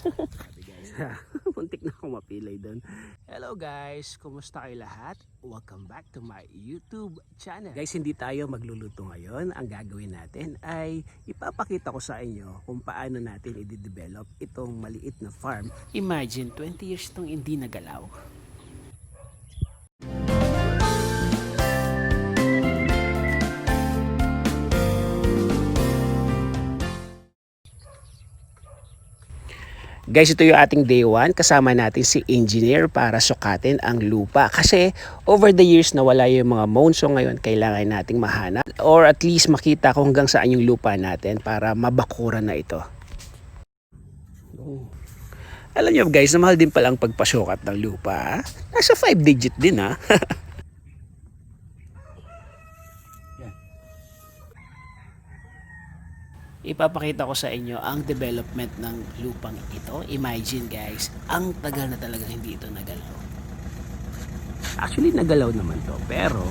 Sabi guys, muntik na akong mapilay doon. Hello guys, kumusta kayo lahat? Welcome back to my YouTube channel. Guys, hindi tayo magluluto ngayon. Ang gagawin natin ay ipapakita ko sa inyo kung paano natin i-develop itong maliit na farm. Imagine, 20 years itong hindi nagalaw. Guys, ito yung ating day 1. Kasama natin si engineer para sukatin ang lupa. Kasi over the years nawala yung mga mound. So ngayon kailangan nating mahanap or at least makita kung hanggang saan yung lupa natin para mabakuran na ito. Alam nyo guys, na mahal din palang pagpasukat ng lupa. Nasa 5 digit din ha. Ipapakita ko sa inyo ang development ng lupang ito. Imagine guys, ang tagal na talaga hindi ito nagalaw. Actually nagalaw naman to, pero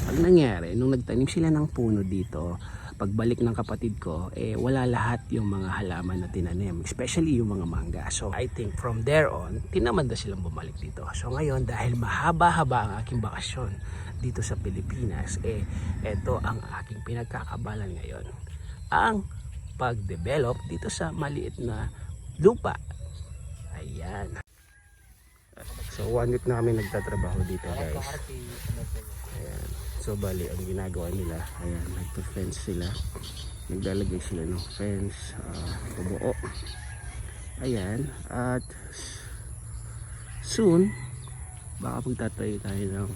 ang nangyari, nung nagtanim sila ng puno dito, pagbalik ng kapatid ko, wala lahat yung mga halaman na tinanim, especially yung mga mangga. So I think from there on, tinaman na silang bumalik dito. So ngayon, dahil mahaba-haba ang aking bakasyon dito sa Pilipinas, eto ang aking pinagkakabalan ngayon. Ang pag-develop dito sa maliit na lupa. Ayan. So 1 week na kami nagtatrabaho dito guys. Ayan. So bali ang ginagawa nila, ayan, nagpa-fence sila. Naglalagay sila ng fence, buo. Ayan. At soon baka magtatayo tayo ng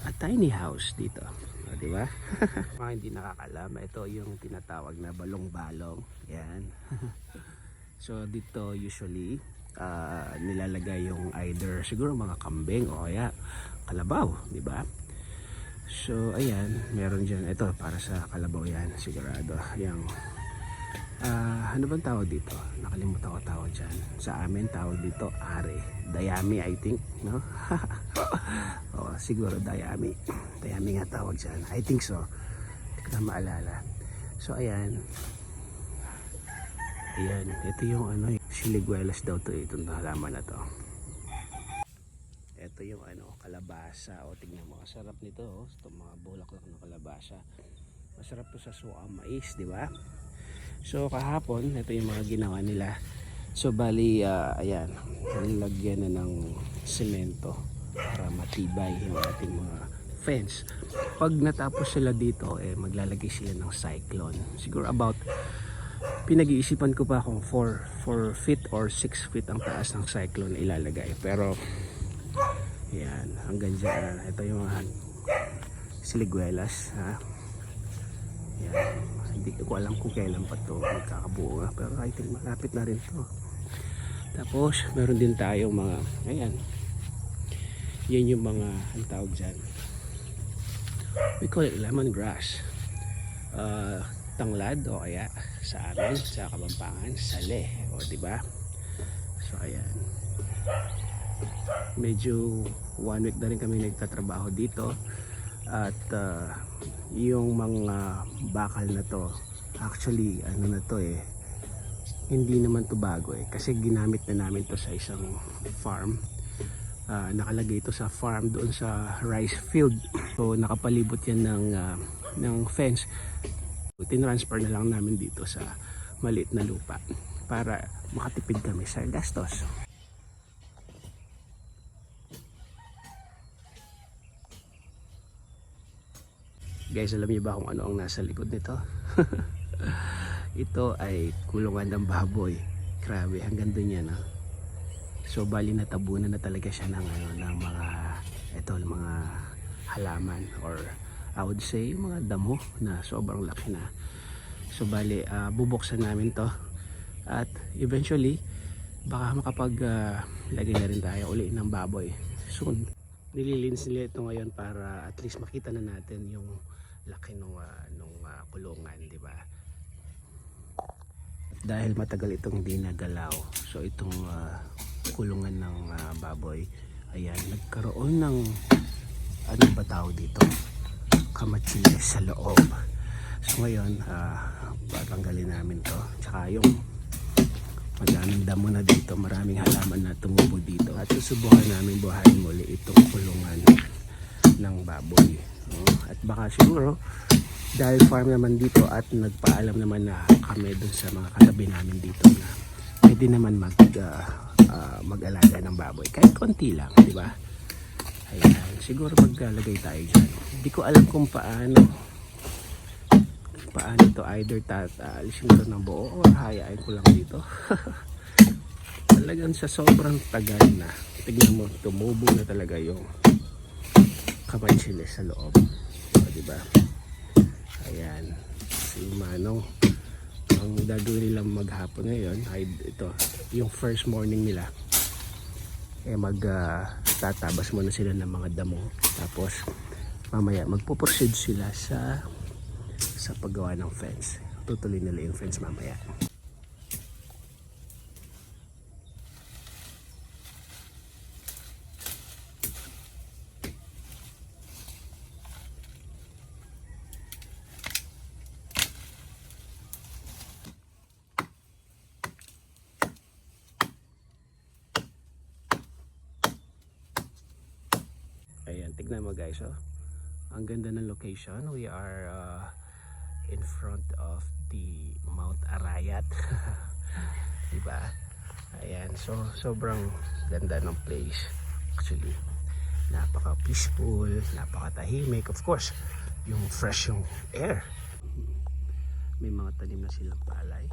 a tiny house dito. Di ba? Mga hindi nakakalam, ito yung tinatawag na balong-balong. Yan. So dito usually nilalagay yung either siguro mga kambing o kaya kalabaw, di ba? So ayan, meron diyan ito para sa kalabaw yan, sigurado. Yung ano bang tawag dito? Nakalimutan ko tawag diyan. Sa amin tawag dito are. Dayami I think, no? Oh, siguro dayami. Dayami nga tawag diyan. I think so. Hindi ko na maalala. So ayan. Ayan, ito yung ano, siliguelas daw to, itong halaman na to. Ito yung ano, kalabasa. O tingnan mo, sarap nito, oh. Itong mga bulaklak ng kalabasa. Masarap to sa suka mais, di ba? So kahapon, ito yung mga ginawa nila. So bali, ayan, nilagyan na ng semento para matibay yung ating mga fence. Pag natapos sila dito, maglalagay sila ng cyclone. Siguro about, pinag-iisipan ko pa kung 4 feet or 6 feet ang taas ng cyclone ilalagay. Pero, ayan, hanggang dyan. Ito yung mga siliguelas, ha. Ayan. Hindi ko alam kung kailan pa to magkakabuo, pero I think malapit na rin to. Tapos meron din tayong mga, ayan, yan yung mga, ang tawag dyan, we call it lemongrass, tanglad o kaya sa amin sa Kapampangan sale, o diba? So ayan, medyo 1 week na rin kami nagtatrabaho dito. At yung mga bakal na to, actually ano na to, hindi naman to bago, kasi ginamit na namin to sa isang farm. Nakalagay ito sa farm doon sa rice field. So nakapalibot yan ng fence. So, tinransfer na lang namin dito sa maliit na lupa para makatipid kami sa gastos. Guys, alam niyo ba kung ano ang nasa likod nito? Ito ay kulungan ng baboy. Grabe, hanggang doon yan, ha? So bali natabunan na talaga siya ng, ng mga halaman, or I would say mga damo na sobrang laki na. So bali bubuksan namin to at eventually baka makapag lagay na rin tayo uli ng baboy soon. Nililinis nila ito ngayon para at least makita na natin yung laki nung kulungan, di ba? Dahil matagal itong hindi nagalaw, so itong kulungan ng baboy, ayan, nagkaroon ng ano ba tawag dito, kamachiles sa loob. So ngayon patanggalin namin to, tsaka yung Madaming damo na dito, maraming halaman na tumubo dito. At susubukan namin buhayin muli itong kulungan ng baboy. No? At baka siguro, dahil farm naman dito at nagpaalam naman na kami dun sa mga katabi namin dito na pwede naman mag-alaga ng baboy. Kahit konti lang, di ba? Ayan, siguro maglalagay tayo dyan. Hindi ko alam kung paano ito, either alisin ko ng buo o hayain ko lang dito. Talagang sa sobrang tagal na, tignan mo, tumubo na talaga yung kamansiles sa loob. O, diba? Ayan, si Manong, ang gagawin nilang maghapon ngayon ay ito, yung first morning nila, tatabas muna sila ng mga damo, tapos mamaya magpo-proceed sila sa paggawa ng fence. Tutuloy nila yung fence mamaya. Ayan, tignan mo guys, oh. Ang ganda ng location. We are in front of the Mount Arayat. Diba? Ayan, so sobrang ganda ng place. Actually, napaka peaceful, napaka tahimik. Of course, yung fresh yung air. May mga tanim na silang palay.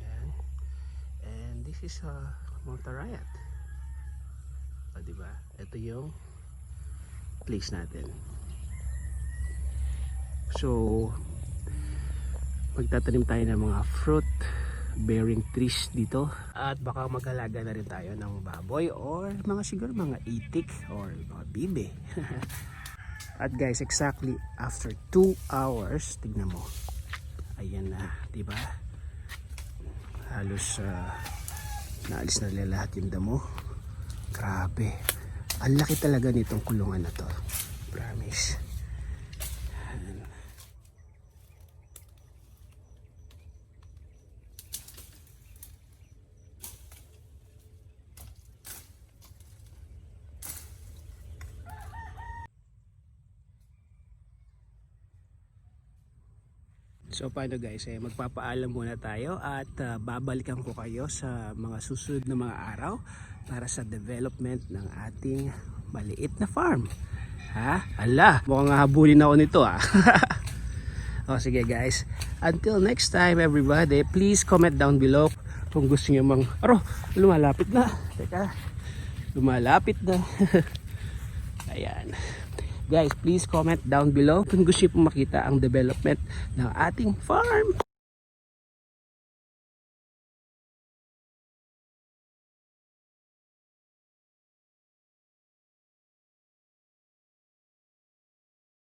Ayan. And this is Mount Arayat. O, diba? Ito yung place natin. So magtatanim tayo ng mga fruit bearing trees dito at baka mag-alaga na rin tayo ng baboy or mga siguro mga itik or mga bibe. At guys, exactly after 2 hours, tignan mo, ayan na, diba? Halos naalis na nila lahat yung damo. Grabe, ang laki talaga nitong kulungan na to, promise. So paano guys, magpapaalam muna tayo at babalikan ko kayo sa mga susunod na mga araw para sa development ng ating maliit na farm. Ha? Ala, mukhang habulin ako nito O sige guys, until next time everybody, please comment down below kung gusto niyo lumalapit na. Teka, lumalapit na. Ayan. Guys, please comment down below kung gusto niyo pong makita ang development ng ating farm.